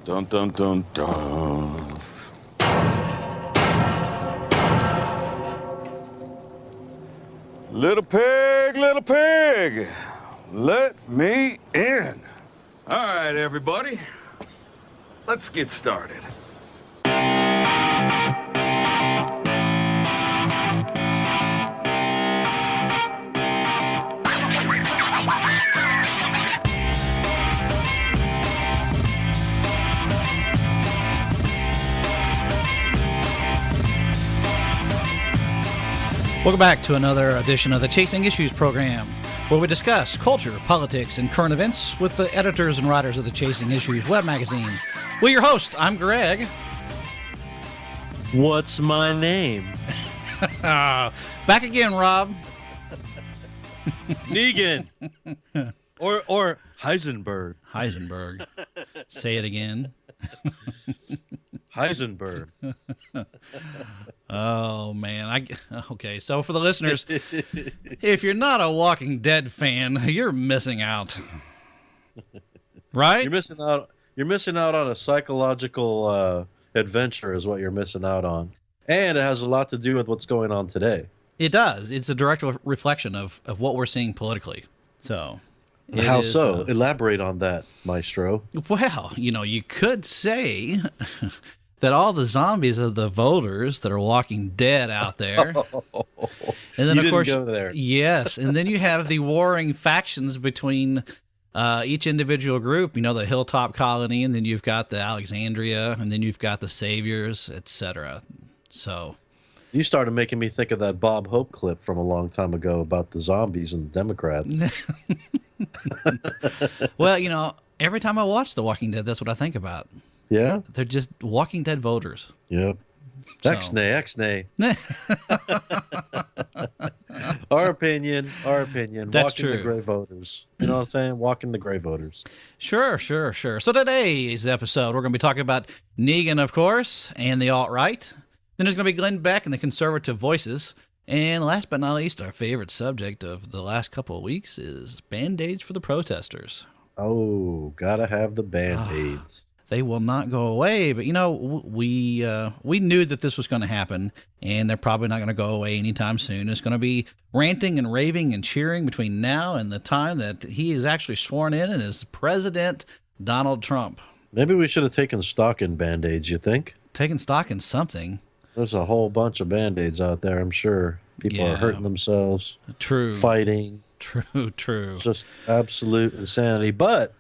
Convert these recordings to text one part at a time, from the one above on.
Dun dun dun dun. Little pig, let me in. All right, everybody, let's get started. Welcome back to another edition of the Chasing Issues program, where we discuss culture, politics, and current events with the editors and writers of the Chasing Issues web magazine. Well, your host, I'm Greg. What's my name? Back again, Rob. Negan. or Heisenberg. Heisenberg. Say it again. Heisenberg. Oh, man. Okay, so for the listeners, if you're not a Walking Dead fan, you're missing out. Right? You're missing out on a psychological adventure is what you're missing out on. And it has a lot to do with what's going on today. It does. It's a direct reflection of what we're seeing politically. So... How so? Elaborate on that, Maestro. Well, you could say that all the zombies are the voters that are walking dead out there. And then, you of course, didn't go there. Yes. And then you have the warring factions between each individual group. The Hilltop Colony, and then you've got the Alexandria, and then you've got the Saviors, etc. So... You started making me think of that Bob Hope clip from a long time ago about the zombies and the Democrats. Well, every time I watch The Walking Dead, that's what I think about. Yeah? They're just Walking Dead voters. Yep. So. X-nay. Our opinion. That's walking true. the gray voters. You know what I'm saying? Walking the gray voters. Sure. So today's episode, we're going to be talking about Negan, of course, and the alt-right. Then there's going to be Glenn Beck and the conservative voices. And last but not least, our favorite subject of the last couple of weeks is Band-Aids for the protesters. Oh, gotta have the Band-Aids. They will not go away. But, we knew that this was going to happen, and they're probably not going to go away anytime soon. It's going to be ranting and raving and cheering between now and the time that he is actually sworn in and is President Donald Trump. Maybe we should have taken stock in Band-Aids, you think? Taking stock in something. There's a whole bunch of Band-Aids out there, I'm sure. People are hurting themselves. True. Fighting. True. Just absolute insanity. But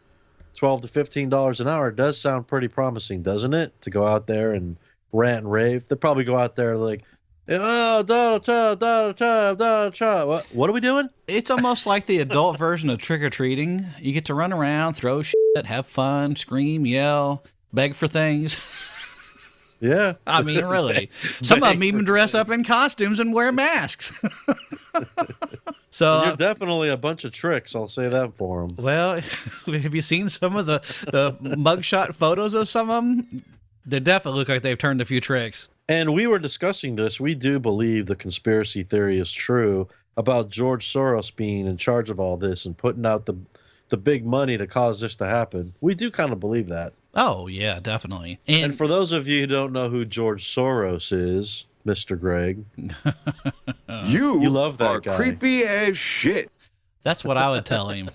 $12 to $15 an hour does sound pretty promising, doesn't it? To go out there and rant and rave. They'll probably go out there like, oh, Donald Trump. What are we doing? It's almost like the adult version of trick-or-treating. You get to run around, throw shit, have fun, scream, yell, beg for things. Yeah. I mean, really. Some of them even dress up in costumes and wear masks. So you're definitely a bunch of tricks, I'll say that for them. Well, have you seen some of the mugshot photos of some of them? They definitely look like they've turned a few tricks. And we were discussing this. We do believe the conspiracy theory is true about George Soros being in charge of all this and putting out the big money to cause this to happen. We do kind of believe that. Oh, yeah, definitely. And for those of you who don't know who George Soros is, Mr. Greg, You love that are guy. creepy as shit. That's what I would tell him.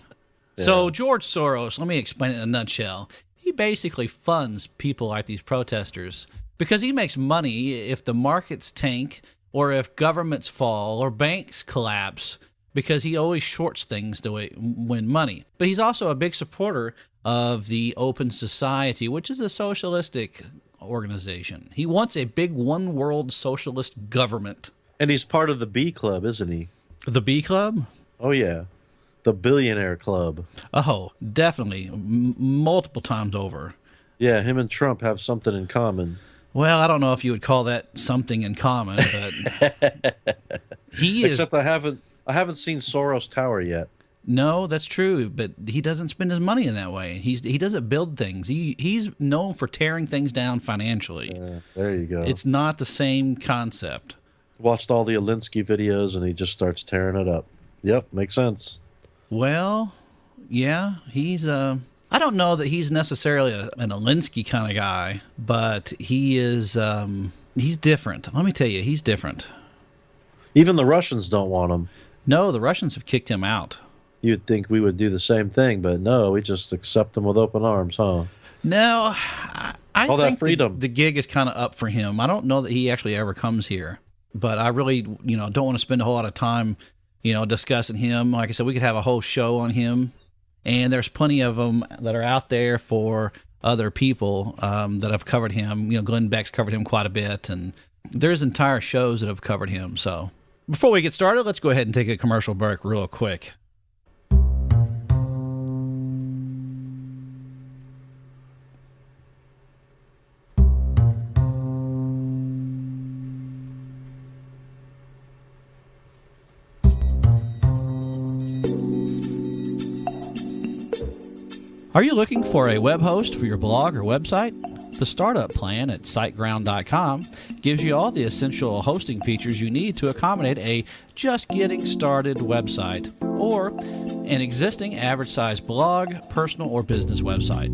Yeah. So George Soros, let me explain it in a nutshell. He basically funds people like these protesters because he makes money if the markets tank or if governments fall or banks collapse, because he always shorts things to win money. But he's also a big supporter of the Open Society, which is a socialistic organization. He wants a big one-world socialist government. And he's part of the B Club, isn't he? The B Club? Oh, yeah. The Billionaire Club. Oh, definitely. Multiple times over. Yeah, him and Trump have something in common. Well, I don't know if you would call that something in common, but he is... Except I haven't seen Soros Tower yet. No, that's true, but he doesn't spend his money in that way. He doesn't build things. He's known for tearing things down financially. There you go. It's not the same concept. Watched all the Alinsky videos, and he just starts tearing it up. Yep, makes sense. Well, yeah, he's I don't know that he's necessarily an Alinsky kind of guy, but he is. He's different. Let me tell you, he's different. Even the Russians don't want him. No, the Russians have kicked him out. You'd think we would do the same thing, but no, we just accept them with open arms, huh? No, I All that think freedom. the gig is kind of up for him. I don't know that he actually ever comes here, but I really, don't want to spend a whole lot of time, discussing him. Like I said, we could have a whole show on him, and there's plenty of them that are out there for other people that have covered him. Glenn Beck's covered him quite a bit, and there's entire shows that have covered him. So before we get started, let's go ahead and take a commercial break real quick. Are you looking for a web host for your blog or website? The startup plan at Siteground.com gives you all the essential hosting features you need to accommodate a just getting started website or an existing average-sized blog, personal or business website.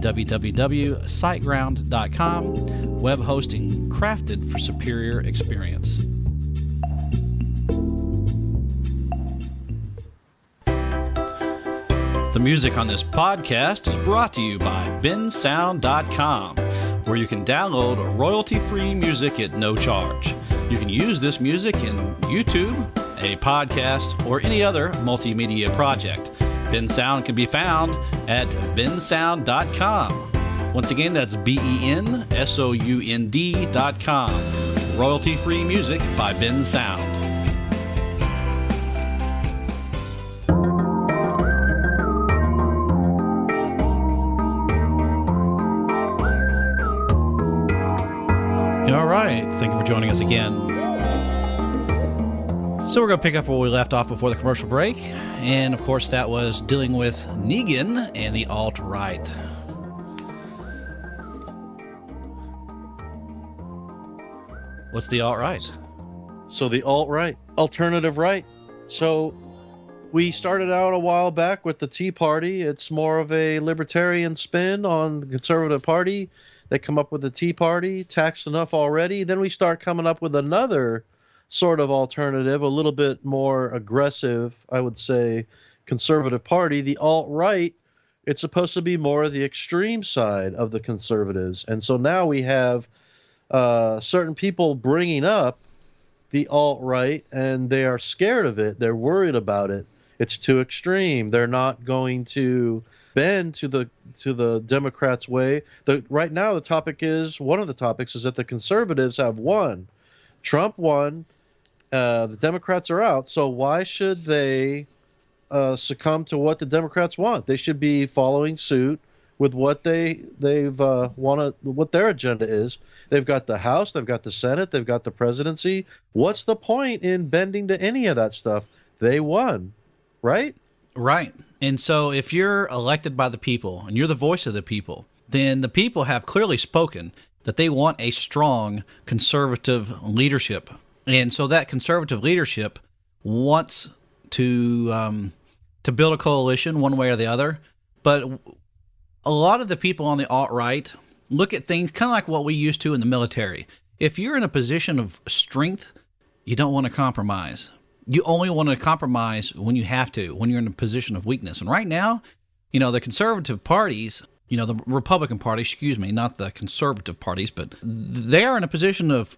www.siteground.com, web hosting crafted for superior experience. The music on this podcast is brought to you by Bensound.com, where you can download royalty-free music at no charge. You can use this music in YouTube, a podcast, or any other multimedia project. Bensound can be found at bensound.com. Once again, that's BENSOUND.com. Royalty-free music by Bensound. All right, thank you for joining us again. So we're going to pick up where we left off before the commercial break, and of course that was dealing with Negan and the Alt-Right. What's the Alt-Right? So the alt-right, alternative right. So we started out a while back with the Tea Party. It's more of a libertarian spin on the Conservative Party. They come up with the Tea Party, taxed enough already. Then we start coming up with another sort of alternative, a little bit more aggressive, I would say, Conservative Party. The alt-right, it's supposed to be more of the extreme side of the conservatives. And so now we have certain people bringing up the alt-right, and they are scared of it. They're worried about it. It's too extreme. They're not going to bend to the Democrats' way. Right now, the topic is, one of the topics is that the conservatives have won. Trump won. The Democrats are out. So why should they succumb to what the Democrats want? They should be following suit with what what their agenda is. They've got the House, they've got the Senate, they've got the presidency. What's the point in bending to any of that stuff? They won, right? Right. And so if you're elected by the people and you're the voice of the people, then the people have clearly spoken that they want a strong conservative leadership. And so that conservative leadership wants to build a coalition one way or the other. But a lot of the people on the alt-right look at things kind of like what we used to in the military. If you're in a position of strength, you don't want to compromise. You only want to compromise when you have to, when you're in a position of weakness. And right now, the conservative parties, the Republican Party, not the conservative parties, but they are in a position of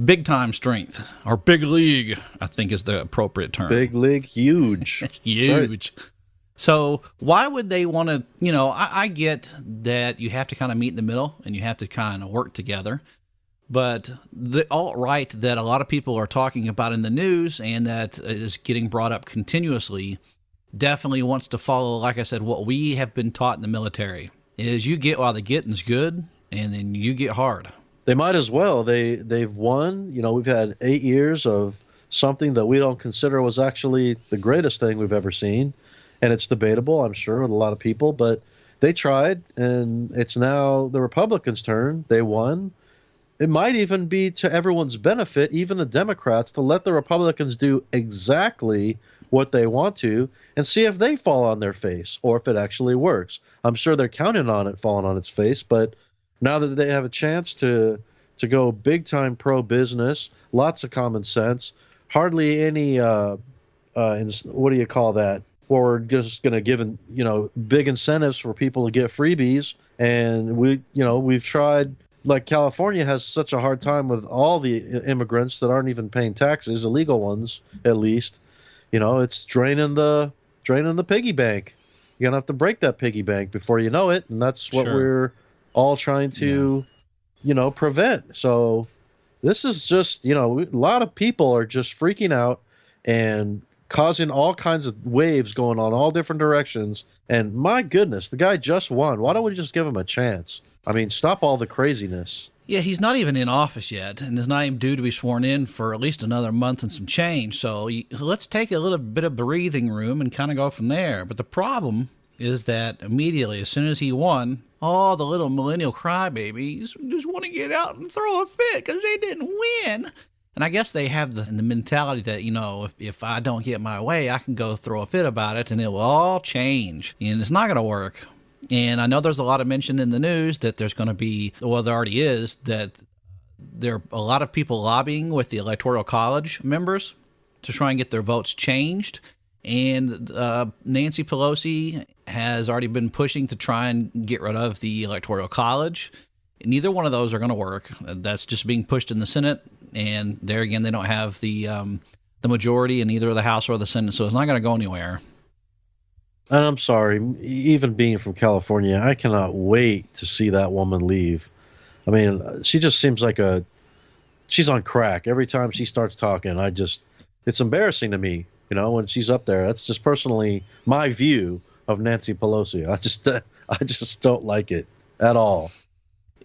big time strength, or big league, I think is the appropriate term. Big league, huge. Huge. Right. So why would they want to, I get that you have to kind of meet in the middle and you have to kind of work together. But the alt-right that a lot of people are talking about in the news and that is getting brought up continuously definitely wants to follow, like I said, what we have been taught in the military is you get while the getting's good and then you get hard. They might as well. They've won. We've had 8 years of something that we don't consider was actually the greatest thing we've ever seen. And it's debatable, I'm sure, with a lot of people. But they tried, and it's now the Republicans' turn. They won. It might even be to everyone's benefit, even the Democrats, to let the Republicans do exactly what they want to and see if they fall on their face or if it actually works. I'm sure they're counting on it falling on its face, but now that they have a chance to go big time pro business, lots of common sense, hardly any what do you call that? Or we're just going to give big incentives for people to get freebies, and we've tried. Like California has such a hard time with all the immigrants that aren't even paying taxes, illegal ones at least. It's draining the piggy bank. You're gonna have to break that piggy bank before you know it, and that's what we're all trying to, prevent. So this is just, a lot of people are just freaking out and causing all kinds of waves going on all different directions. And my goodness, the guy just won. Why don't we just give him a chance? I mean, stop all the craziness. Yeah, he's not even in office yet, and is not even due to be sworn in for at least another month and some change. So let's take a little bit of breathing room and kind of go from there. But the problem is that immediately, as soon as he won, all the little millennial crybabies just want to get out and throw a fit because they didn't win. And I guess they have the mentality that, if I don't get my way, I can go throw a fit about it and it will all change. And it's not going to work. And I know there's a lot of mention in the news that there's going to be, well, there already is, that there are a lot of people lobbying with the Electoral College members to try and get their votes changed. And Nancy Pelosi has already been pushing to try and get rid of the Electoral College. Neither one of those are going to work. That's just being pushed in the Senate. And there again, they don't have the majority in either the House or the Senate, so it's not going to go anywhere. And I'm sorry, even being from California, I cannot wait to see that woman leave. I mean, she just seems like she's on crack. Every time she starts talking, it's embarrassing to me, when she's up there. That's just personally my view of Nancy Pelosi. I just don't like it at all.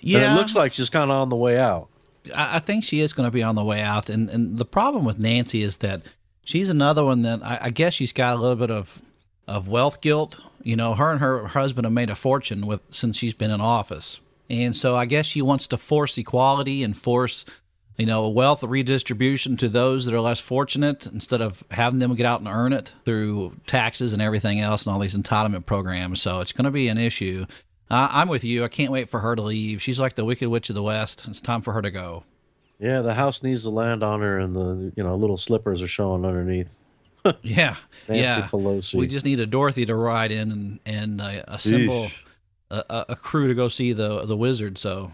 Yeah. And it looks like she's kind of on the way out. I think she is going to be on the way out. And the problem with Nancy is that she's another one that I guess she's got a little bit of wealth guilt. Her and her husband have made a fortune since she's been in office. And so I guess she wants to force equality and force, wealth redistribution to those that are less fortunate instead of having them get out and earn it through taxes and everything else and all these entitlement programs. So it's going to be an issue. I'm with you. I can't wait for her to leave. She's like the Wicked Witch of the West. It's time for her to go. Yeah, the house needs to land on her, and the little slippers are showing underneath. Yeah, Nancy Pelosi. We just need a Dorothy to ride in and assemble a crew to go see the wizard. So,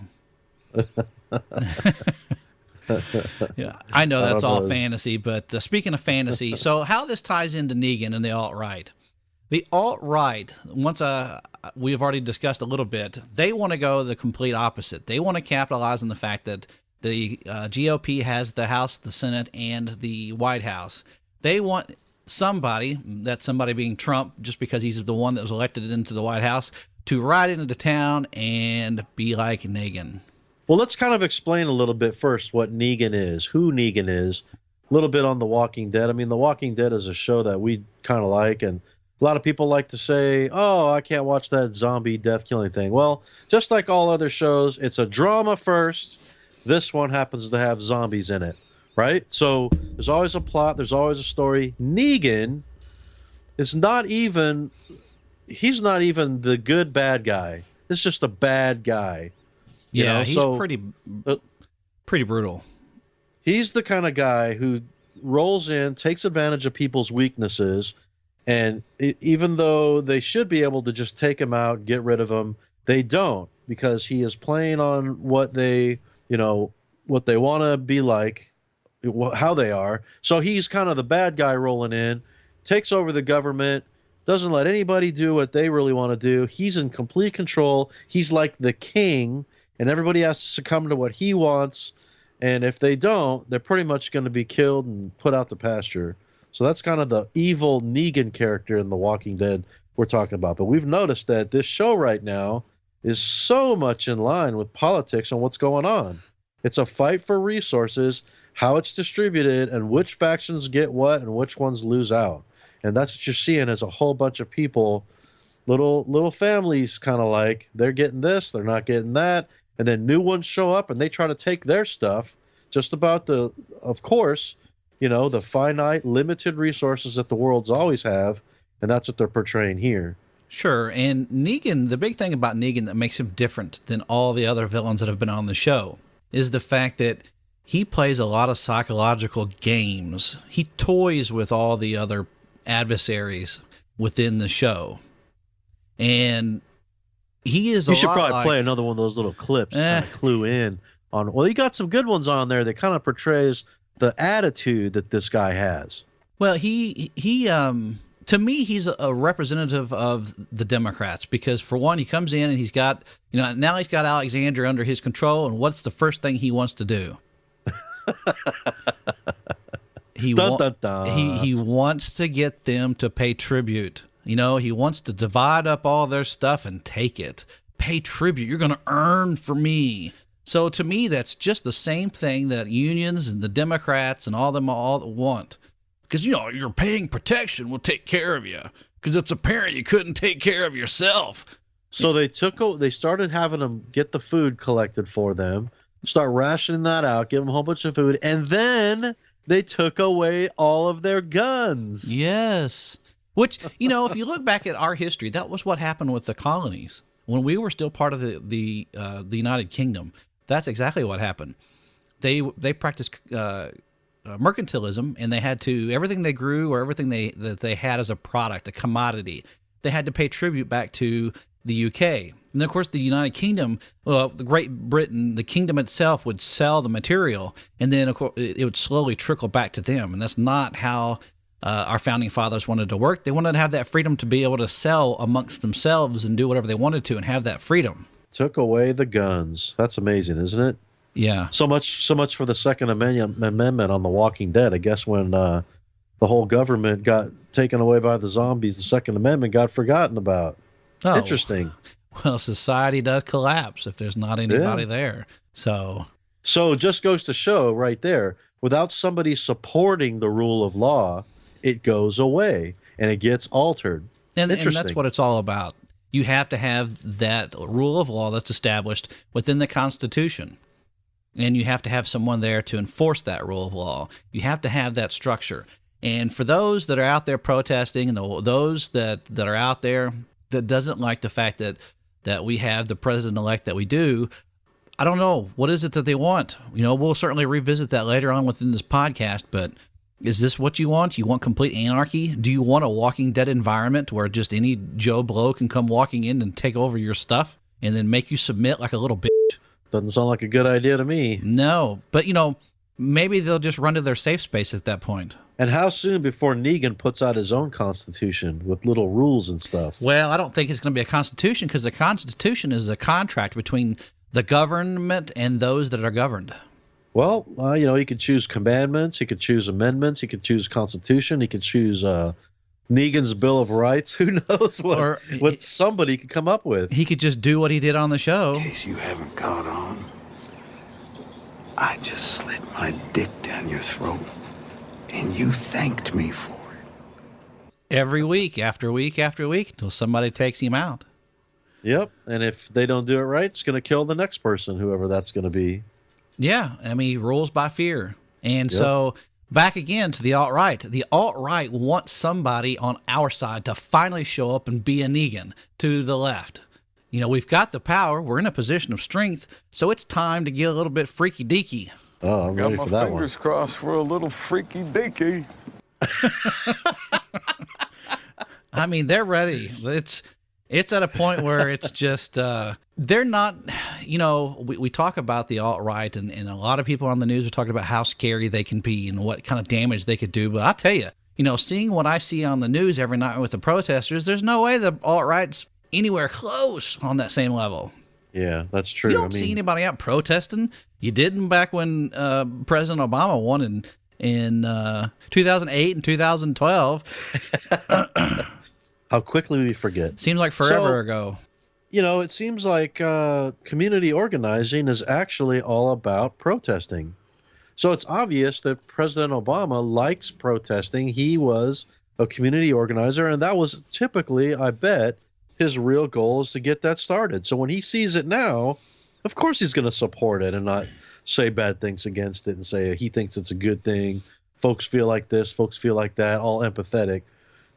yeah, I know that's all fantasy. But speaking of fantasy, so how this ties into Negan and the alt-right. The alt-right, once we've already discussed a little bit, they want to go the complete opposite. They want to capitalize on the fact that the GOP has the House, the Senate, and the White House. They want somebody, that somebody being Trump, just because he's the one that was elected into the White House, to ride into town and be like Negan. Well, let's kind of explain a little bit first what Negan is, who Negan is, a little bit on The Walking Dead. I mean, The Walking Dead is a show that we kind of like, and a lot of people like to say, oh, I can't watch that zombie death killing thing. Well, just like all other shows, it's a drama first. This one happens to have zombies in it, right? So there's always a plot. There's always a story. Negan is he's not even the good bad guy. It's just a bad guy. He's pretty brutal. He's the kind of guy who rolls in, takes advantage of people's weaknesses, and even though they should be able to just take him out, get rid of him, they don't, because he is playing on what they want to be like, how they are. So he's kind of the bad guy rolling in, takes over the government, doesn't let anybody do what they really want to do. He's in complete control. He's like the king, and everybody has to succumb to what he wants. And if they don't, they're pretty much going to be killed and put out to pasture. So that's kind of the evil Negan character in The Walking Dead we're talking about. But we've noticed that this show right now is so much in line with politics and what's going on. It's a fight for resources, how it's distributed, and which factions get what and which ones lose out. And that's what you're seeing as a whole bunch of people, little families, kind of like they're getting this, they're not getting that, and then new ones show up and they try to take their stuff. Of course, the finite, limited resources that the worlds always have, and that's what they're portraying here. Sure, and Negan, the big thing about Negan that makes him different than all the other villains that have been on the show is the fact that he plays a lot of psychological games. He toys with all the other adversaries within the show. And he is You should probably play another one of those little clips to kind of clue in on. Well, you got some good ones on there that kind of portrays the attitude that this guy has. Well, he to me, he's a representative of the Democrats because, for one, he comes in and he's got, now he's got Alexandria under his control, and what's the first thing he wants to do? He wants to get them to pay tribute. He wants to divide up all their stuff and take it. Pay tribute. You're going to earn for me. So to me, that's just the same thing that unions and the Democrats and all want. Because, you're paying protection will take care of you. Because it's apparent you couldn't take care of yourself. So they started having them get the food collected for them, start rationing that out, give them a whole bunch of food, and then they took away all of their guns. Yes. Which, if you look back at our history, that was what happened with the colonies. When we were still part of the United Kingdom, that's exactly what happened. They practiced mercantilism, and they had to, everything they grew or everything that they had as a product, a commodity, they had to pay tribute back to the UK. And then, of course, the United Kingdom, the Great Britain, the kingdom itself would sell the material, and then, of course, it would slowly trickle back to them. And that's not how our founding fathers wanted to work. They wanted to have that freedom to be able to sell amongst themselves and do whatever they wanted to and have that freedom. Took away the guns. That's amazing, isn't it? Yeah. So much for the Second Amendment on The Walking Dead. I guess when the whole government got taken away by the zombies, the Second Amendment got forgotten about. Oh. Interesting. Well, society does collapse if there's not anybody there. So it just goes to show right there, without somebody supporting the rule of law, it goes away and it gets altered. And that's what it's all about. You have to have that rule of law that's established within the Constitution. And you have to have someone there to enforce that rule of law. You have to have that structure. And for those that are out there protesting and those that are out there that doesn't like the fact that we have the president-elect that we do, I don't know. What is it that they want? We'll certainly revisit that later on within this podcast, but is this what you want? You want complete anarchy? Do you want a Walking Dead environment where just any Joe Blow can come walking in and take over your stuff and then make you submit like a little bitch? Doesn't sound like a good idea to me. No, but maybe they'll just run to their safe space at that point. And how soon before Negan puts out his own constitution with little rules and stuff? Well, I don't think it's going to be a constitution because the Constitution is a contract between the government and those that are governed. Well, he could choose commandments, he could choose amendments, he could choose constitution, he could choose Negan's Bill of Rights. Who knows what somebody could come up with. He could just do what he did on the show. In case you haven't caught on, I just slid my dick down your throat, and you thanked me for it. Every week, after week, after week, until somebody takes him out. Yep, and if they don't do it right, it's going to kill the next person, whoever that's going to be. Yeah, he rules by fear. And so, back again to the alt-right. The alt-right wants somebody on our side to finally show up and be a Negan to the left. We've got the power. We're in a position of strength, so it's time to get a little bit freaky-deaky. Oh, I'm ready for that one. Got my fingers crossed for a little freaky-deaky. They're ready. It's at a point where it's just, they're not, we talk about the alt-right and a lot of people on the news are talking about how scary they can be and what kind of damage they could do. But I'll tell you, seeing what I see on the news every night with the protesters, there's no way the alt-right's anywhere close on that same level. Yeah, that's true. You don't see anybody out protesting. You didn't back when President Obama won in 2008 and 2012. How quickly we forget. Seems like forever ago. It seems like community organizing is actually all about protesting. So it's obvious that President Obama likes protesting. He was a community organizer, and that was typically, I bet, his real goal is to get that started. So when he sees it now, of course he's going to support it and not say bad things against it and say he thinks it's a good thing folks feel like this, folks feel like that, all empathetic.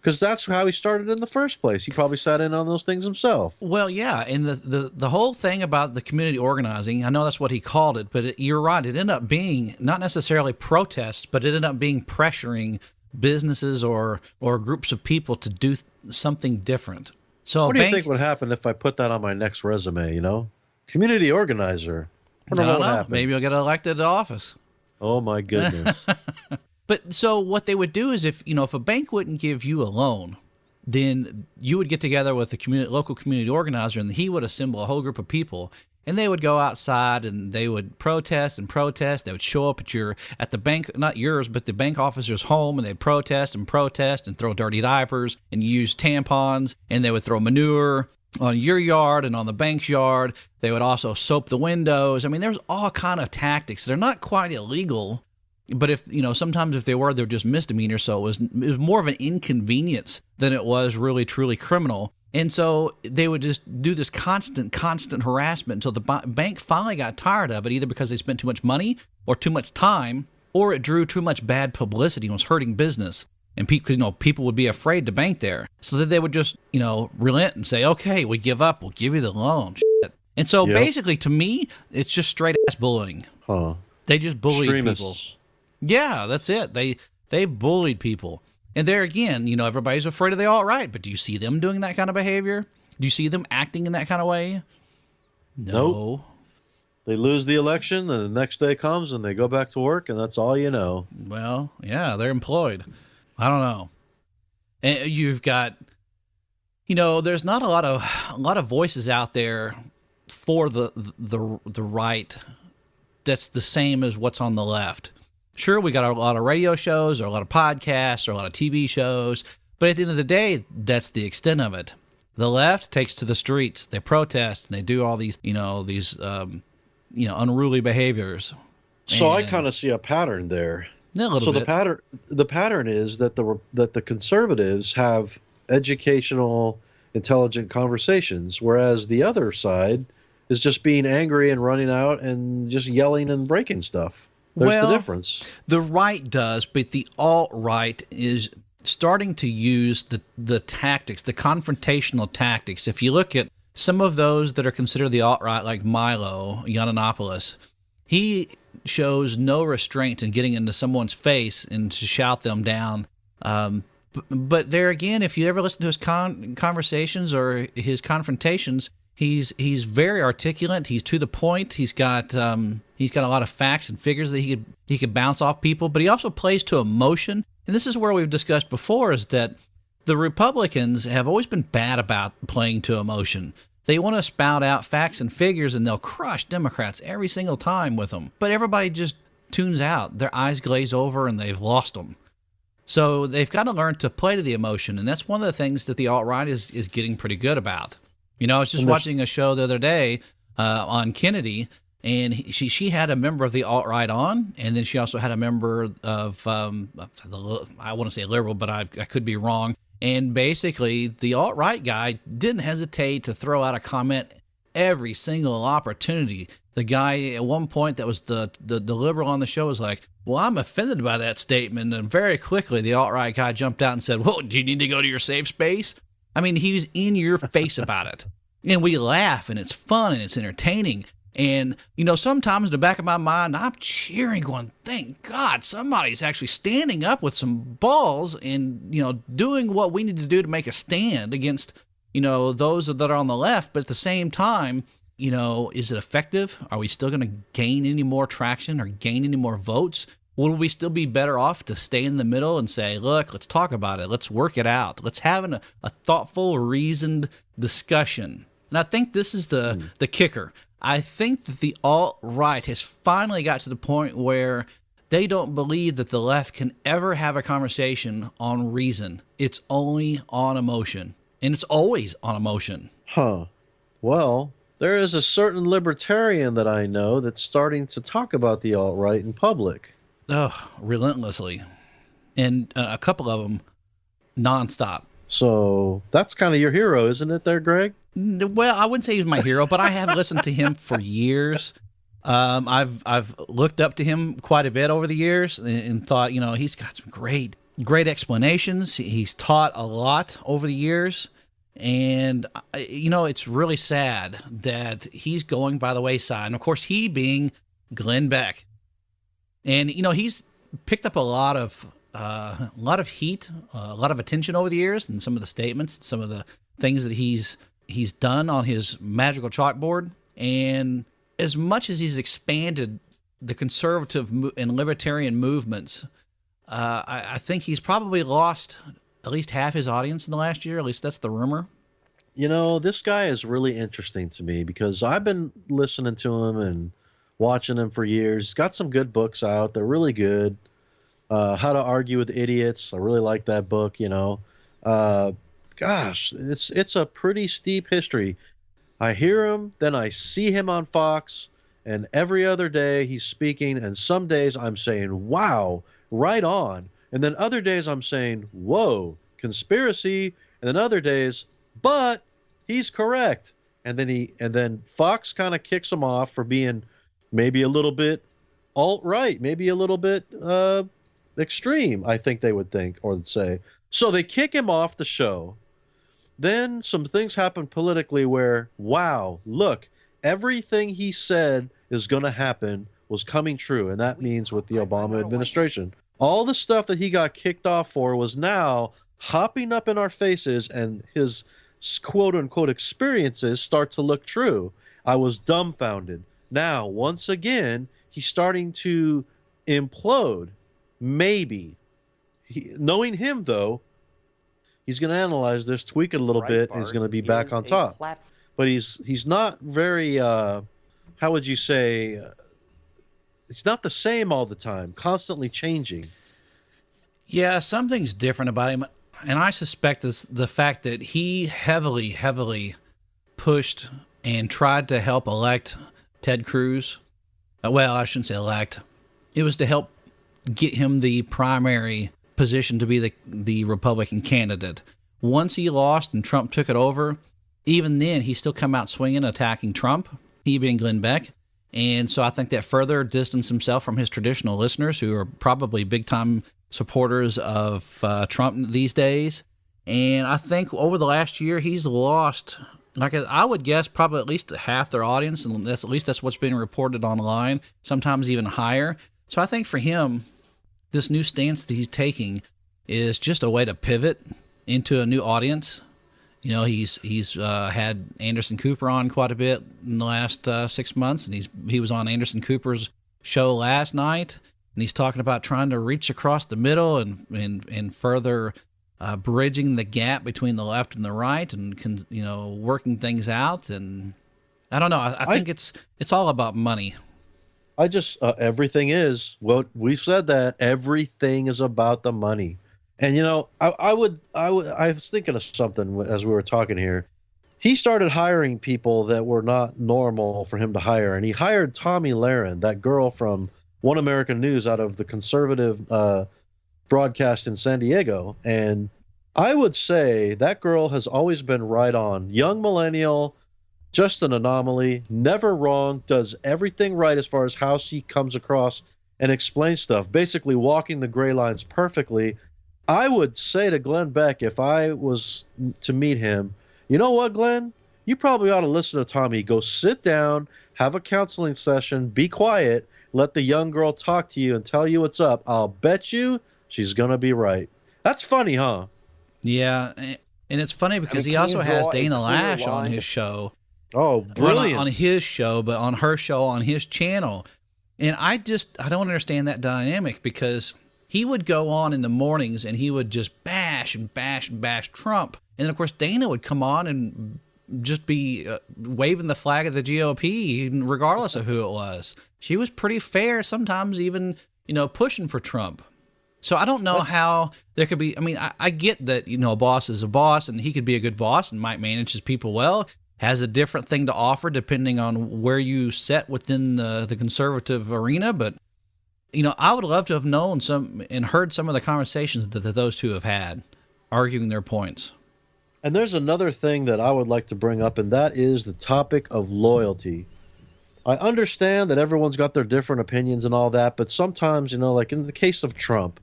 Because that's how he started in the first place. He probably sat in on those things himself. Well, yeah, and the whole thing about the community organizing, I know that's what he called it, but you're right. It ended up being not necessarily protests, but it ended up being pressuring businesses or groups of people to do something different. So what do you think would happen if I put that on my next resume, Community organizer. I don't know what happened. Maybe you'll get elected to office. Oh, my goodness. But so what they would do is if a bank wouldn't give you a loan, then you would get together with the local community organizer, and he would assemble a whole group of people, and they would go outside and they would protest and protest. They would show up at the bank, not yours, but the bank officer's home, and they'd protest and throw dirty diapers and use tampons, and they would throw manure on your yard and on the bank's yard. They would also soap the windows. I mean, there's all kind of tactics. They're not quite illegal. But if sometimes if they were, they're just misdemeanors. So it was more of an inconvenience than it was really truly criminal. And so they would just do this constant harassment until the bank finally got tired of it, either because they spent too much money or too much time, or it drew too much bad publicity and was hurting business. And people would be afraid to bank there. So that they would just relent and say, okay, we give up. We'll give you the loan. Shit. And so basically, to me, it's just straight ass bullying. Huh. They just bullied Extremists. people. Yeah, that's it. They bullied people. And there again, everybody's afraid of the alt-right, but do you see them doing that kind of behavior? Do you see them acting in that kind of way? No. Nope. They lose the election, and the next day comes, and they go back to work, and that's all you know. Well, yeah, they're employed. I don't know. And you've got, there's not a lot of voices out there for the right that's the same as what's on the left. Sure, we got a lot of radio shows or a lot of podcasts or a lot of TV shows, but at the end of the day, that's the extent of it. The left takes to the streets. They protest and they do all these, unruly behaviors. So I kind of see a pattern there. A little bit. The pattern is that the conservatives have educational, intelligent conversations, whereas the other side is just being angry and running out and just yelling and breaking stuff. There's the difference. The right does, but the alt-right is starting to use the tactics, the confrontational tactics. If you look at some of those that are considered the alt-right, like Milo Yiannopoulos, he shows no restraint in getting into someone's face and to shout them down. But there again, if you ever listen to his conversations or his confrontations, he's very articulate. He's to the point. He's got a lot of facts and figures that he could bounce off people. But he also plays to emotion. And this is where we've discussed before, is that the Republicans have always been bad about playing to emotion. They want to spout out facts and figures, and they'll crush Democrats every single time with them. But everybody just tunes out. Their eyes glaze over, and they've lost them. So they've got to learn to play to the emotion, and that's one of the things that the alt-right is getting pretty good about. I was just watching a show the other day on Kennedy, and she had a member of the alt-right on, and then she also had a member of, I want to say liberal, but I could be wrong. And basically, the alt-right guy didn't hesitate to throw out a comment every single opportunity. The guy at one point that was the liberal on the show was like, well, I'm offended by that statement. And very quickly, the alt-right guy jumped out and said, well, do you need to go to your safe space? I mean, he was in your face about it. And we laugh, and it's fun, and it's entertaining. And, sometimes in the back of my mind, I'm cheering, going, thank God somebody's actually standing up with some balls and, doing what we need to do to make a stand against, those that are on the left. But at the same time, is it effective? Are we still going to gain any more traction or gain any more votes? Will we still be better off to stay in the middle and say, look, let's talk about it. Let's work it out. Let's have a thoughtful, reasoned discussion. And I think this is the kicker. I think that the alt-right has finally got to the point where they don't believe that the left can ever have a conversation on reason. It's only on emotion. And it's always on emotion. Huh. Well, there is a certain libertarian that I know that's starting to talk about the alt-right in public. Oh, relentlessly. And a couple of them nonstop. So that's kind of your hero, isn't it there, Greg? Well, I wouldn't say he's my hero, but I have listened to him for years. I've looked up to him quite a bit over the years and thought, he's got some great explanations. He's taught a lot over the years. And, it's really sad that he's going by the wayside. And, of course, he being Glenn Beck. And, he's picked up a lot of heat, a lot of attention over the years, and some of the statements, some of the things that he's done on his magical chalkboard. And as much as he's expanded the conservative and libertarian movements, I think he's probably lost at least half his audience in the last year. At least that's the rumor. This guy is really interesting to me because I've been listening to him and watching him for years. He's got some good books out. They're really good. How to Argue with Idiots. I really like that book, Gosh, it's a pretty steep history. I hear him, then I see him on Fox, and every other day he's speaking, and some days I'm saying, wow, right on. And then other days I'm saying, whoa, conspiracy. And then other days, but he's correct. And then Fox kind of kicks him off for being maybe a little bit alt-right, maybe a little bit extreme, I think they would think or would say. So they kick him off the show. Then some things happen politically where, wow, look, everything he said is going to happen was coming true. And that means with the Obama administration. All the stuff that he got kicked off for was now hopping up in our faces, and his quote-unquote experiences start to look true. I was dumbfounded. Now, once again, he's starting to implode. Maybe. Knowing him, though, he's going to analyze this, tweak it a little bit, and he's going to be back on top. But he's not very, how would you say, it's not the same all the time, constantly changing. Yeah, something's different about him. And I suspect it's the fact that he heavily pushed and tried to help elect Ted Cruz. Well, I shouldn't say elect. It was to help get him the primary position to be the Republican candidate. Once he lost and Trump took it over, even then he still come out swinging, attacking Trump, he being Glenn Beck. And so I think that further distanced himself from his traditional listeners, who are probably big-time supporters of Trump these days. And I think over the last year, he's lost, like I would guess, probably at least half their audience, and at least that's what's being reported online, sometimes even higher. So I think for him, this new stance that he's taking is just a way to pivot into a new audience. He's had Anderson Cooper on quite a bit in the last 6 months, and he was on Anderson Cooper's show last night, and he's talking about trying to reach across the middle and further bridging the gap between the left and the right, and working things out. And I don't know. I think it's all about money. I just everything is. Well, we've said that everything is about the money. And I was thinking of something as we were talking here. He started hiring people that were not normal for him to hire, and he hired Tommy Lahren, that girl from One American News out of the conservative broadcast in San Diego. And I would say that girl has always been right on. Young millennial, just an anomaly, never wrong, does everything right as far as how she comes across and explains stuff, basically walking the gray lines perfectly. I would say to Glenn Beck, if I was to meet him, you know what, Glenn? You probably ought to listen to Tommy. Go sit down, have a counseling session, be quiet, let the young girl talk to you and tell you what's up. I'll bet you she's going to be right. That's funny, huh? Yeah, and it's funny because he also has Dana Lash on his show. Oh, brilliant. On his show, but on her show on his channel. And I don't understand that dynamic, because he would go on in the mornings and he would just bash Trump. And then, of course, Dana would come on and just be waving the flag of the GOP, regardless of who it was. She was pretty fair, sometimes even, pushing for Trump. So I don't know how there could be. I mean, I get that, a boss is a boss, and he could be a good boss and might manage his people well, has a different thing to offer depending on where you set within the conservative arena. But I would love to have known some and heard some of the conversations that those two have had, arguing their points. And there's another thing that I would like to bring up, and that is the topic of loyalty. I understand that everyone's got their different opinions and all that, but sometimes, like in the case of Trump,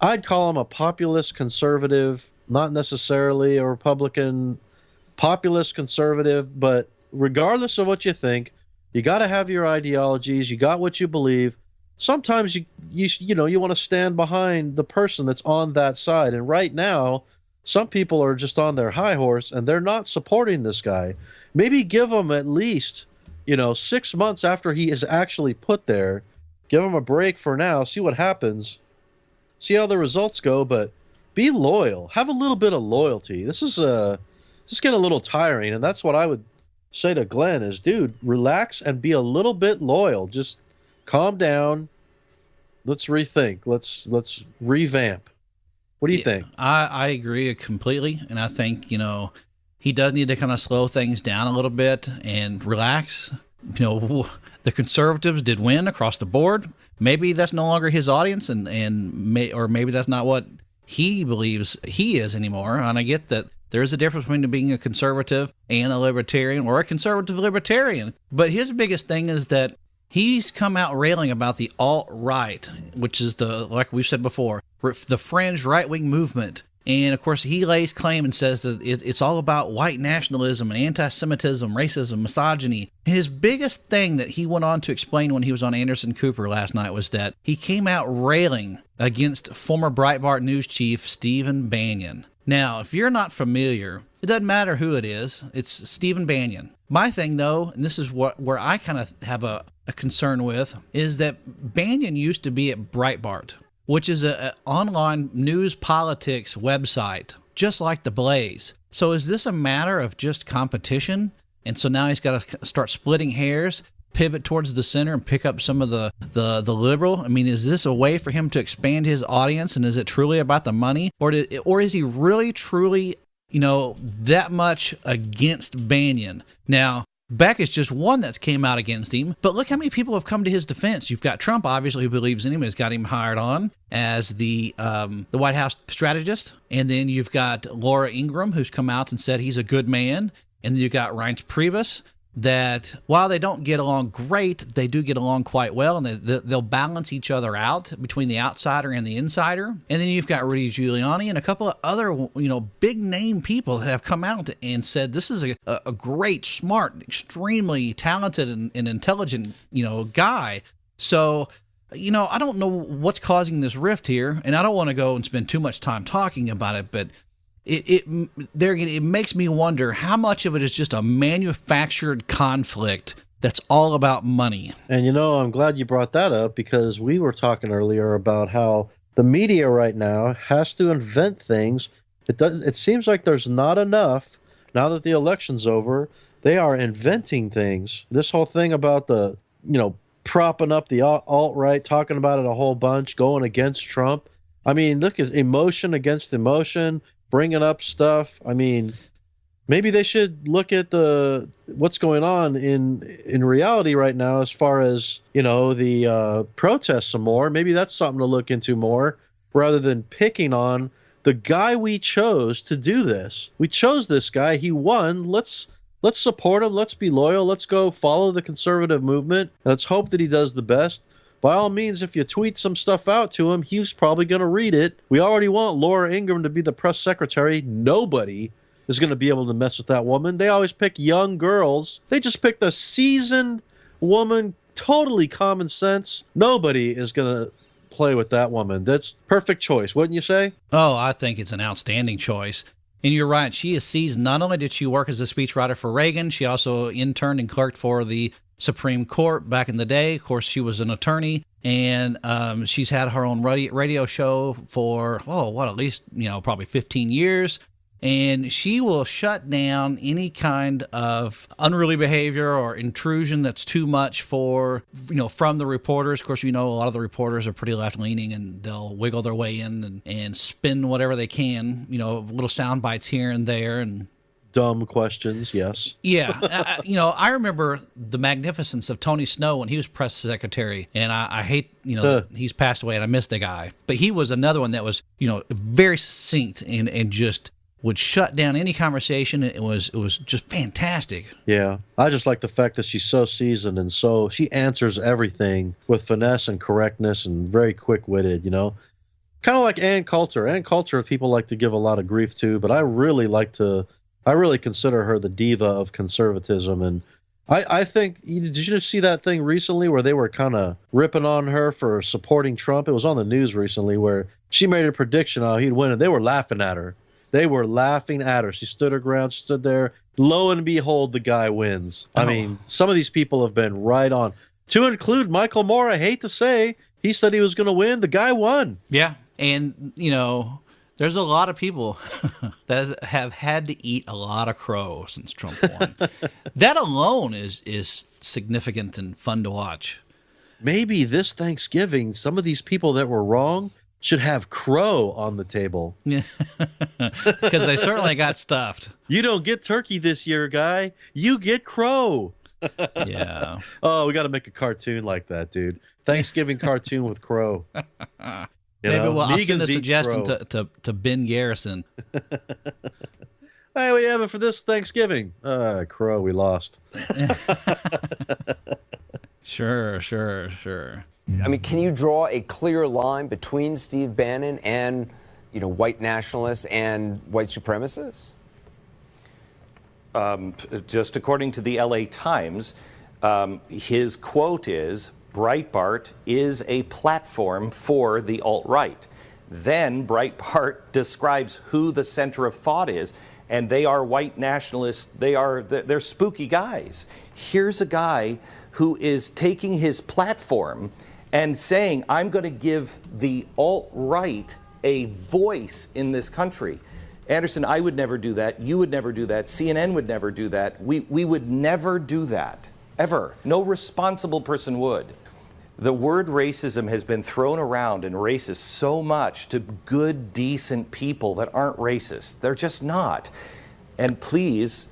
I'd call him a populist conservative, not necessarily a Republican populist conservative, but regardless of what you think, you got to have your ideologies, you got what you believe. Sometimes you want to stand behind the person that's on that side. And right now, some people are just on their high horse and they're not supporting this guy. Maybe give him at least 6 months after he is actually put there. Give him a break for now, see what happens, see how the results go, but be loyal. Have a little bit of loyalty. This is getting a little tiring, and that's what I would say to Glenn is, dude, relax and be a little bit loyal. Just calm down. Let's rethink. Let's revamp. What do you think? I agree completely, and I think, he does need to kind of slow things down a little bit and relax. The conservatives did win across the board. Maybe that's no longer his audience, or maybe that's not what he believes he is anymore. And I get that there's a difference between being a conservative and a libertarian, or a conservative libertarian. But his biggest thing is that he's come out railing about the alt-right, which is like we've said before, the fringe right-wing movement. And, of course, he lays claim and says that it's all about white nationalism and anti-Semitism, racism, misogyny. His biggest thing that he went on to explain when he was on Anderson Cooper last night was that he came out railing against former Breitbart news chief Stephen Bannon. Now, if you're not familiar, it doesn't matter who it is. It's Stephen Bannon. My thing, though, and this is where I kind of have a concern with, is that Bannon used to be at Breitbart, which is an online news politics website, just like The Blaze. So is this a matter of just competition? And so now he's got to start splitting hairs, pivot towards the center, and pick up some of the liberal? I mean, is this a way for him to expand his audience, and is it truly about the money? Or is he really, truly, that much against Bannon? Now, Beck is just one that's came out against him, but look how many people have come to his defense. You've got Trump, obviously, who believes in him, has got him hired on as the White House strategist, and then you've got Laura Ingraham, who's come out and said he's a good man, and then you've got Reince Priebus, that while they don't get along great, they do get along quite well, and they'll balance each other out between the outsider and the insider. And then you've got Rudy Giuliani and a couple of other, big name people that have come out and said this is a great, smart, extremely talented and intelligent, guy. So, I don't know what's causing this rift here, and I don't want to go and spend too much time talking about it, but it makes me wonder how much of it is just a manufactured conflict that's all about money. And I'm glad you brought that up, because we were talking earlier about how the media right now has to invent things. It seems like there's not enough now that the election's over. They are inventing things. This whole thing about the propping up the alt-right, talking about it a whole bunch, going against Trump. I mean, look at emotion against emotion, bringing up stuff. I mean, maybe they should look at what's going on in reality right now as far as, the protests some more. Maybe that's something to look into more, rather than picking on the guy we chose to do this. We chose this guy. He won. Let's support him. Let's be loyal. Let's go follow the conservative movement. Let's hope that he does the best. By all means, if you tweet some stuff out to him, he's probably going to read it. We already want Laura Ingraham to be the press secretary. Nobody is going to be able to mess with that woman. They always pick young girls. They just picked a seasoned woman, totally common sense. Nobody is going to play with that woman. That's perfect choice, wouldn't you say? Oh, I think it's an outstanding choice. And you're right. She is seasoned. Not only did she work as a speechwriter for Reagan, she also interned and clerked for the Supreme Court back in the day. Of course, she was an attorney, and she's had her own radio show for, at least, probably 15 years. And she will shut down any kind of unruly behavior or intrusion that's too much for, from the reporters. Of course, a lot of the reporters are pretty left-leaning, and they'll wiggle their way in and spin whatever they can, little sound bites here and there, and dumb questions, yes. Yeah. I remember the magnificence of Tony Snow when he was press secretary, and I hate, he's passed away, and I miss the guy. But he was another one that was, very succinct and just would shut down any conversation. It was just fantastic. Yeah, I just like the fact that she's so seasoned and she answers everything with finesse and correctness and very quick-witted, you know? Kind of like Ann Coulter. Ann Coulter, people like to give a lot of grief to, but I really consider her the diva of conservatism. And I think, did you just see that thing recently where they were kind of ripping on her for supporting Trump? It was on the news recently where she made a prediction how he'd win, and they were laughing at her. They were laughing at her. She stood her ground, stood there. Lo and behold, the guy wins. I mean, some of these people have been right on. To include Michael Moore, I hate to say, he said he was going to win. The guy won. Yeah. And, there's a lot of people that have had to eat a lot of crow since Trump won. That alone is significant and fun to watch. Maybe this Thanksgiving, some of these people that were wrong should have crow on the table. Yeah, because they certainly got stuffed. You don't get turkey this year, guy. You get crow. Yeah. Oh, we got to make a cartoon like that, dude. Thanksgiving cartoon with crow. Maybe I'll send a suggestion to Ben Garrison. Hey, we have it for this Thanksgiving. Crow, we lost. Sure. I mean, can you draw a clear line between Steve Bannon and, white nationalists and white supremacists? Just according to the LA Times, his quote is, Breitbart is a platform for the alt-right. Then Breitbart describes who the center of thought is, and they are white nationalists. They're spooky guys. Here's a guy who is taking his platform and saying, I'm going to give the alt-right a voice in this country. Anderson, I would never do that. You would never do that. CNN would never do that. We would never do that, ever. No responsible person would. The word racism has been thrown around and racist so much to good, decent people that aren't racist. They're just not. And please,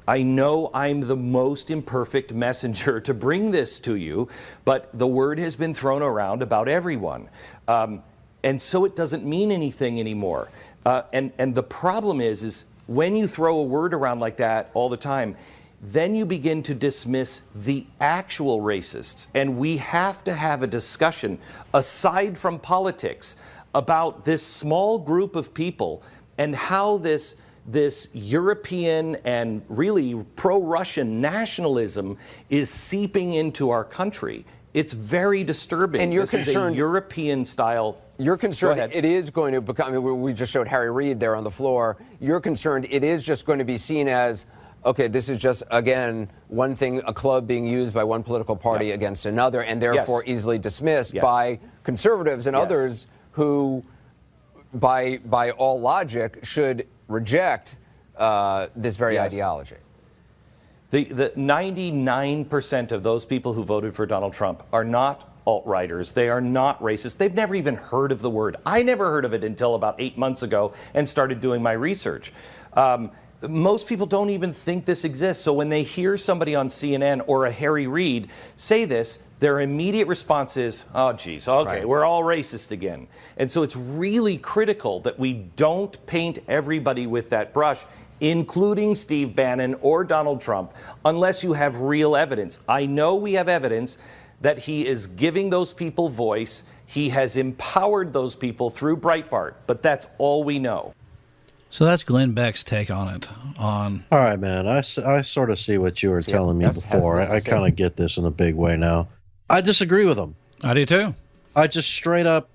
I know I'm the most imperfect messenger to bring this to you, but the word has been thrown around about everyone. And so it doesn't mean anything anymore. And the problem is when you throw a word around like that all the time, then you begin to dismiss the actual racists. And we have to have a discussion, aside from politics, about this small group of people and how this European and really pro-Russian nationalism is seeping into our country. It's very disturbing. And you're this concerned, is a European style. You're concerned it is going to become, I mean, we just showed Harry Reid there on the floor. You're concerned it is just going to be seen as, okay, this is just, again, one thing, a club being used by one political party against another, and therefore easily dismissed by conservatives and others who, by all logic, should reject this very ideology. The 99% of those people who voted for Donald Trump are not alt-righters. They are not racist. They've never even heard of the word. I never heard of it until about 8 months ago and started doing my research. Most people don't even think this exists. So when they hear somebody on CNN or a Harry Reid say this, their immediate response is, oh, geez, okay, we're all racist again. And so it's really critical that we don't paint everybody with that brush, including Steve Bannon or Donald Trump, unless you have real evidence. I know we have evidence that he is giving those people voice. He has empowered those people through Breitbart, but that's all we know. So that's Glenn Beck's take on it. All right, man. I sort of see what you were telling me before. I kind of get this in a big way now. I disagree with him. I do too. I just straight up,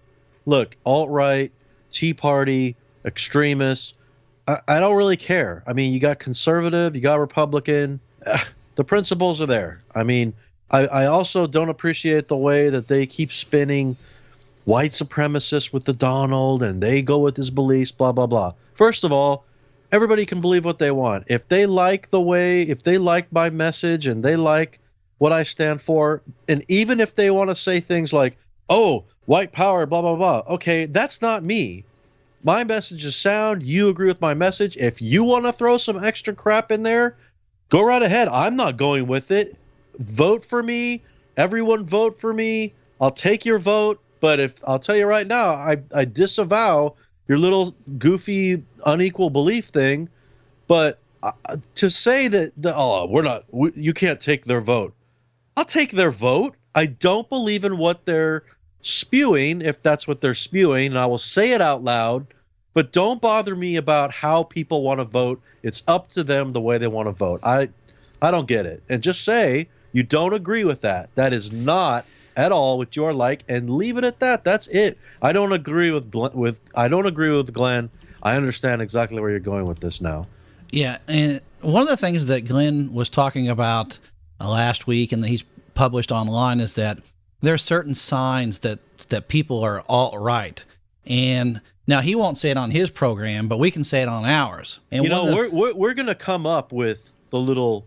look, alt-right, Tea Party, extremists, I don't really care. I mean, you got conservative, you got Republican. The principles are there. I mean, I also don't appreciate the way that they keep spinning white supremacists with the Donald, and they go with his beliefs, blah, blah, blah. First of all, everybody can believe what they want. If they like my message and they like what I stand for, and even if they want to say things like, oh, white power, blah, blah, blah. Okay, that's not me. My message is sound. You agree with my message. If you want to throw some extra crap in there, go right ahead. I'm not going with it. Vote for me. Everyone vote for me. I'll take your vote. But I'll tell you right now, I disavow your little goofy unequal belief thing, but to say that you can't take their vote. I'll take their vote. I don't believe in what they're spewing, if that's what they're spewing, and I will say it out loud, but don't bother me about how people want to vote. It's up to them the way they want to vote. I don't get it. And just say you don't agree with that. That is not at all what you're like, and leave it at that. That's it. I don't agree with Glenn. I understand exactly where you're going with this now. Yeah, and one of the things that Glenn was talking about last week and that he's published online is that there are certain signs that people are alt-right. And now he won't say it on his program, but we can say it on ours. And we're going to come up with the little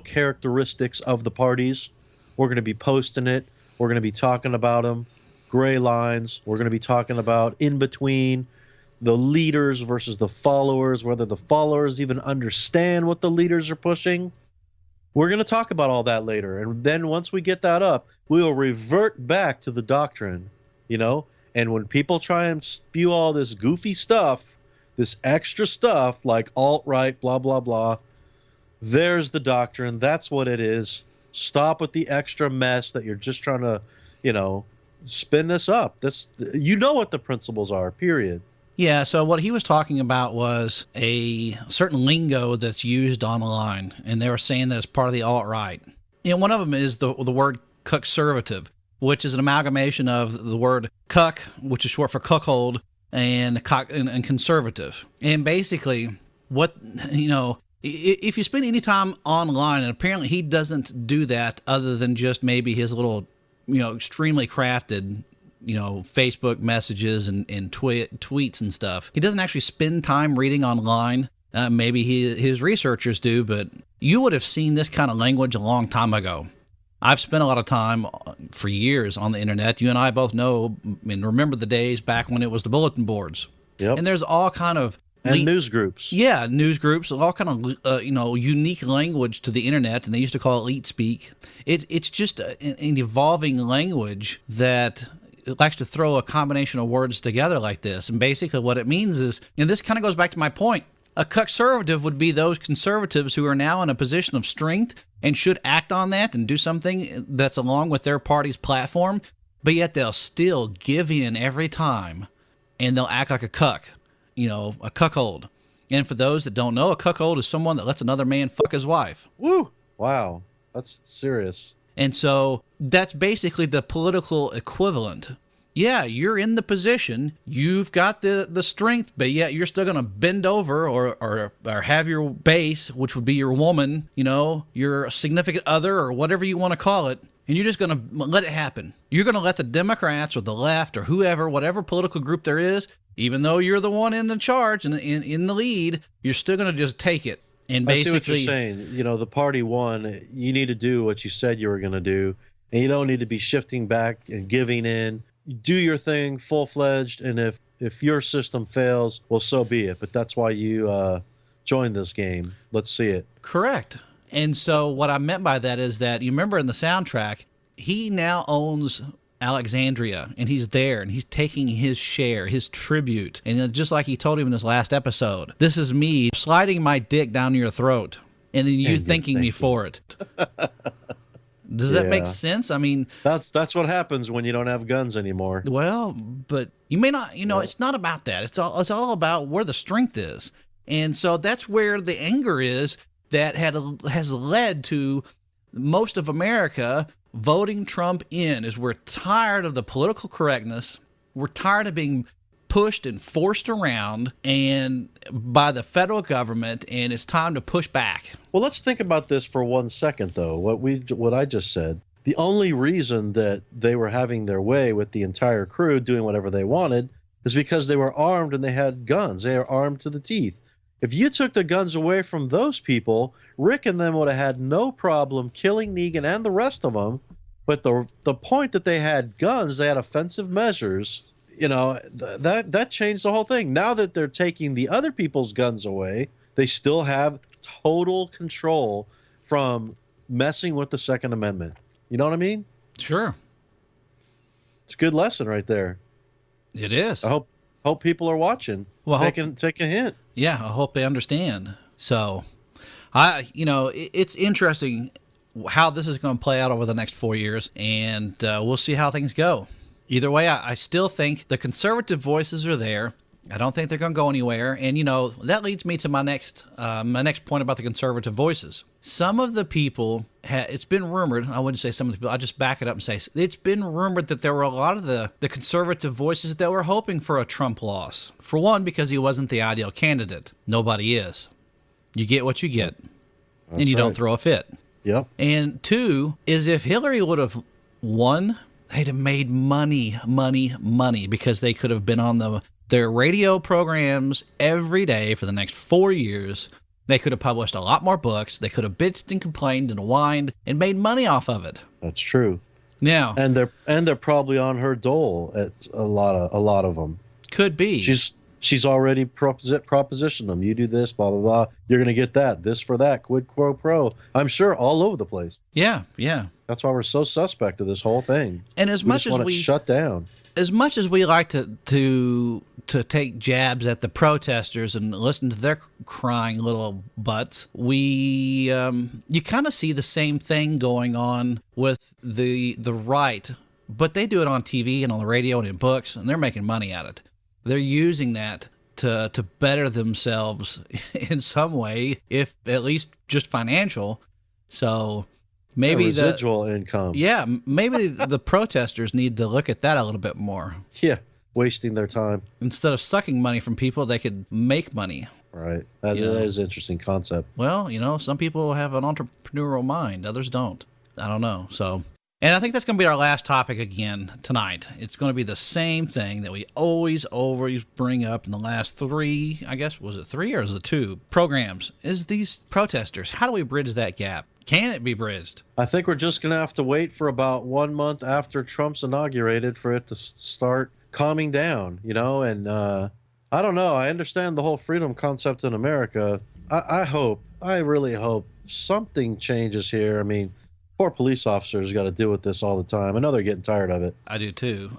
characteristics of the parties. We're going to be posting it. We're going to be talking about them. Gray lines. We're going to be talking about in between the leaders versus the followers, whether the followers even understand what the leaders are pushing. We're going to talk about all that later. And then once we get that up, we will revert back to the doctrine, And when people try and spew all this goofy stuff, this extra stuff like alt-right, blah, blah, blah, there's the doctrine. That's what it is. Stop with the extra mess that you're just trying to, spin this up. What the principles are, period. Yeah, so what he was talking about was a certain lingo that's used online, and they were saying that it's part of the alt-right. And one of them is the word conservative, which is an amalgamation of the word cuck, which is short for cuckold, and conservative. And basically, if you spend any time online, and apparently he doesn't do that other than just maybe his little, extremely crafted Facebook messages and tweets and stuff. He doesn't actually spend time reading online. Maybe his researchers do, but you would have seen this kind of language a long time ago. I've spent a lot of time for years on the internet. You and I both know and remember the days back when it was the bulletin boards. Yep. And there's all kind of news groups. Yeah, news groups, all kind of unique language to the internet, and they used to call it elite speak. It's just an evolving language that it likes to throw a combination of words together like this. And basically what it means is, and this kind of goes back to my point, a conservative would be those conservatives who are now in a position of strength and should act on that and do something that's along with their party's platform, but yet they'll still give in every time, and they'll act like a cuck, a cuckold. And for those that don't know, a cuckold is someone that lets another man fuck his wife. Woo! Wow, that's serious. And so that's basically the political equivalent. Yeah, you're in the position, you've got the strength, but yet you're still going to bend over or have your base, which would be your woman, your significant other or whatever you want to call it, and you're just going to let it happen. You're going to let the Democrats or the left or whoever, whatever political group there is, even though you're the one in the charge and in the lead, you're still going to just take it. And basically, I see what you're saying. The party won. You need to do what you said you were going to do, and you don't need to be shifting back and giving in. You do your thing full-fledged, and if your system fails, well, so be it. But that's why you joined this game. Let's see it. Correct. And so what I meant by that is that, you remember in the soundtrack, he now owns Alexandria, and he's there, and he's taking his share, his tribute. And just like he told him in this last episode, this is me sliding my dick down your throat, and then you thanking me for it. Does that make sense? I mean, that's what happens when you don't have guns anymore. Well, but you may not, it's not about that. It's all about where the strength is. And so that's where the anger is that has led to most of America voting Trump in. Is we're tired of the political correctness. We're tired of being pushed and forced around and by the federal government, and it's time to push back. Well, let's think about this for 1 second, though. What I just said. The only reason that they were having their way with the entire crew doing whatever they wanted is because they were armed and they had guns. They are armed to the teeth. If you took the guns away from those people, Rick and them would have had no problem killing Negan and the rest of them. But the point that they had guns, they had offensive measures. That changed the whole thing. Now that they're taking the other people's guns away, they still have total control from messing with the Second Amendment. You know what I mean? Sure. It's a good lesson right there. It is. I hope people are watching. Well, take a hint. Yeah, I hope they understand. So, it's interesting how this is going to play out over the next 4 years, and we'll see how things go. Either way, I still think the conservative voices are there. I don't think they're going to go anywhere. And, that leads me to my next point about the conservative voices. Some of the people, it's been rumored, I wouldn't say some of the people, I'll just back it up and say, it's been rumored that there were a lot of the conservative voices that were hoping for a Trump loss. For one, because he wasn't the ideal candidate. Nobody is. You get what you get. And you don't throw a fit. Yep. And two, is if Hillary would have won, they'd have made money, because they could have been on their radio programs every day for the next 4 years. They could have published a lot more books. They could have bitched and complained and whined and made money off of it. That's true. Now, and they're probably on her dole at a lot of them. Could be. She's already propositioned them. You do this, blah blah blah. You're gonna get that. This for that. Quid pro quo. I'm sure all over the place. Yeah. That's why we're so suspect of this whole thing. And as much as we shut down, as much as we like to take jabs at the protesters and listen to their crying little butts, you kind of see the same thing going on with the right, but they do it on TV and on the radio and in books, and they're making money at it. They're using that to better themselves in some way, if at least just financial. So maybe residual income. Yeah, maybe the protesters need to look at that a little bit more. Yeah, wasting their time. Instead of sucking money from people, they could make money. Right. That is an interesting concept. Well, some people have an entrepreneurial mind, others don't. I don't know. So, and I think that's going to be our last topic again tonight. It's going to be the same thing that we always bring up in the last three, I guess, was it three or was it two programs, is these protesters. How do we bridge that gap? Can it be bridged? I think we're just going to have to wait for about 1 month after Trump's inaugurated for it to start calming down, and I don't know. I understand the whole freedom concept in America. I really hope something changes here. I mean, poor police officers got to deal with this all the time. I know they're getting tired of it. I do too.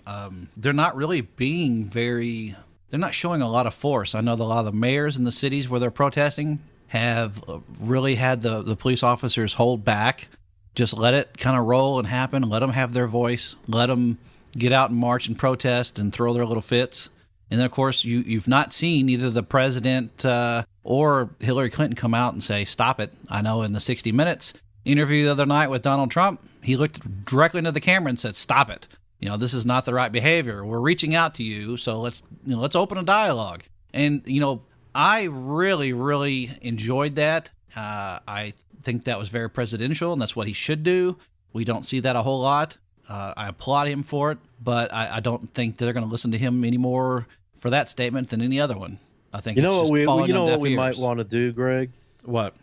They're not really they're not showing a lot of force. I know that a lot of the mayors in the cities where they're protesting have really had the police officers hold back. Just let it kind of roll and happen. Let them have their voice. Let them get out and march and protest and throw their little fits. And then, of course, you've not seen either the president or Hillary Clinton come out and say, stop it. I know in the 60 Minutes interview the other night with Donald Trump, he looked directly into the camera and said, stop it. This is not the right behavior. We're reaching out to you, so let's open a dialogue. And, I really, really enjoyed that. I think that was very presidential, and that's what he should do. We don't see that a whole lot. I applaud him for it, but I don't think they're going to listen to him anymore for that statement than any other one. I think what we might want to do, Greg? What?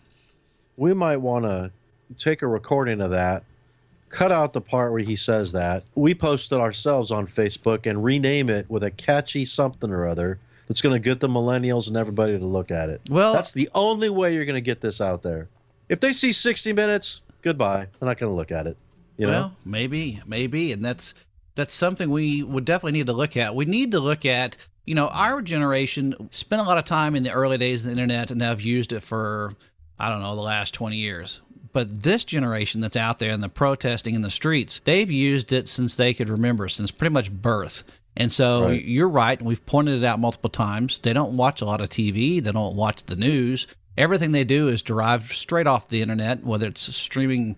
We might want to take a recording of that, cut out the part where he says that. We post it ourselves on Facebook and rename it with a catchy something or other that's going to get the millennials and everybody to look at it. Well, that's the only way you're going to get this out there. If they see 60 Minutes, goodbye. They're not going to look at it. Well, maybe, and that's something we would definitely need to look at. We need to look at, our generation spent a lot of time in the early days of the internet and have used it for, I don't know, the last 20 years. But this generation that's out there and the protesting in the streets, they've used it since they could remember, since pretty much birth. And so You're right, and we've pointed it out multiple times. They don't watch a lot of TV. They don't watch the news. Everything they do is derived straight off the internet, whether it's streaming,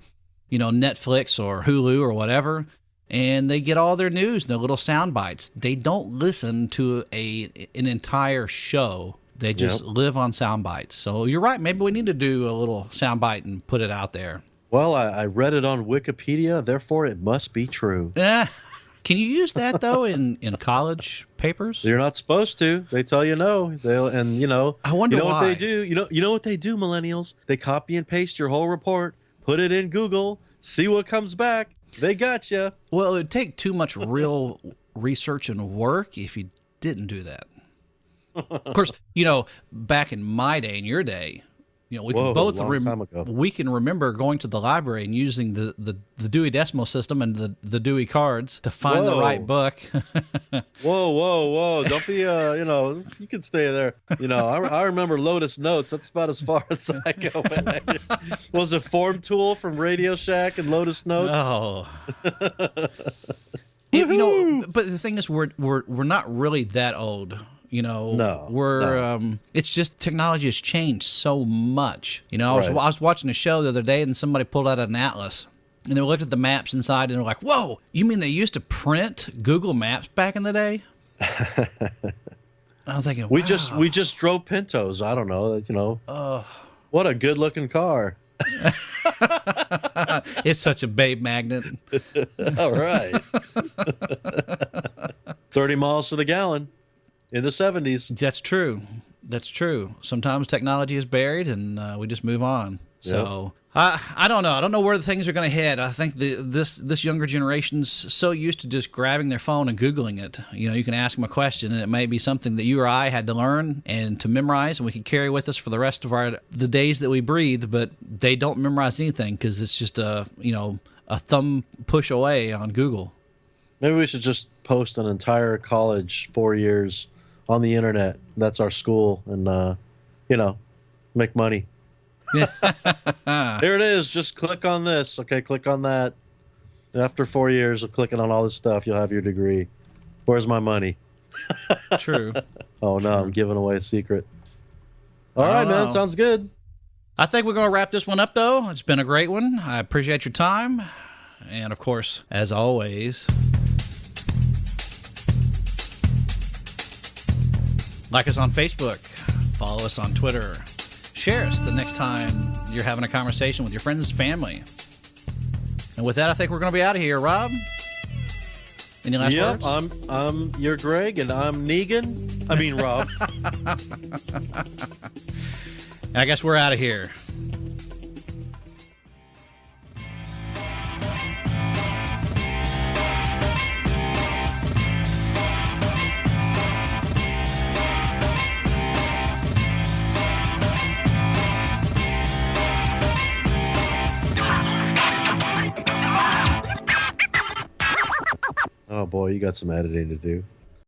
Netflix or Hulu or whatever. And they get all their news in their little sound bites. They don't listen to an entire show. They just live on sound bites. So you're right. Maybe we need to do a little sound bite and put it out there. Well, I read it on Wikipedia. Therefore, it must be true. Can you use that, though, in college papers? You're not supposed to. They tell you no. I wonder why. What they do? You know what they do, millennials? They copy and paste your whole report, put it in Google, see what comes back. They got you. Well, it would take too much real research and work if you didn't do that. Of course, back in my day, in your day, You know, we Whoa, can both long time ago. we can remember going to the library and using the Dewey Decimal System and the Dewey cards to find the Whoa. right book. Whoa. Don't be, you can stay there. I remember Lotus Notes. That's about as far as I go back. Was it Form Tool from Radio Shack and Lotus Notes? Oh. But the thing is, we're not really that old. No. It's just technology has changed so much. I was watching a show the other day and somebody pulled out an atlas and they looked at the maps inside and they're like, "Whoa, you mean they used to print Google Maps back in the day?" I'm thinking, we wow. just drove Pintos. I don't know. What a good looking car. It's such a babe magnet. All right. 30 miles to the gallon. In the 70s. That's true. Sometimes technology is buried, and we just move on. So I don't know. I don't know where the things are going to head. I think this younger generation's so used to just grabbing their phone and Googling it. You can ask them a question, and it may be something that you or I had to learn and to memorize, and we can carry with us for the rest of the days that we breathe. But they don't memorize anything because it's just a thumb push away on Google. Maybe we should just post an entire college 4 years on the internet. That's our school, and make money. Here it is. Just click on this. Okay, click on that. After 4 years of clicking on all this stuff, you'll have your degree. Where's my money? True. Oh no, I'm giving away a secret. All right, man. Sounds good. I think we're going to wrap this one up, though. It's been a great one. I appreciate your time. And, of course, as always, like us on Facebook, follow us on Twitter, share us the next time you're having a conversation with your friends and family. And with that, I think we're going to be out of here. Rob, any last words? You're Greg, and I'm Negan. I mean, Rob. I guess we're out of here. Oh boy, you got some editing to do.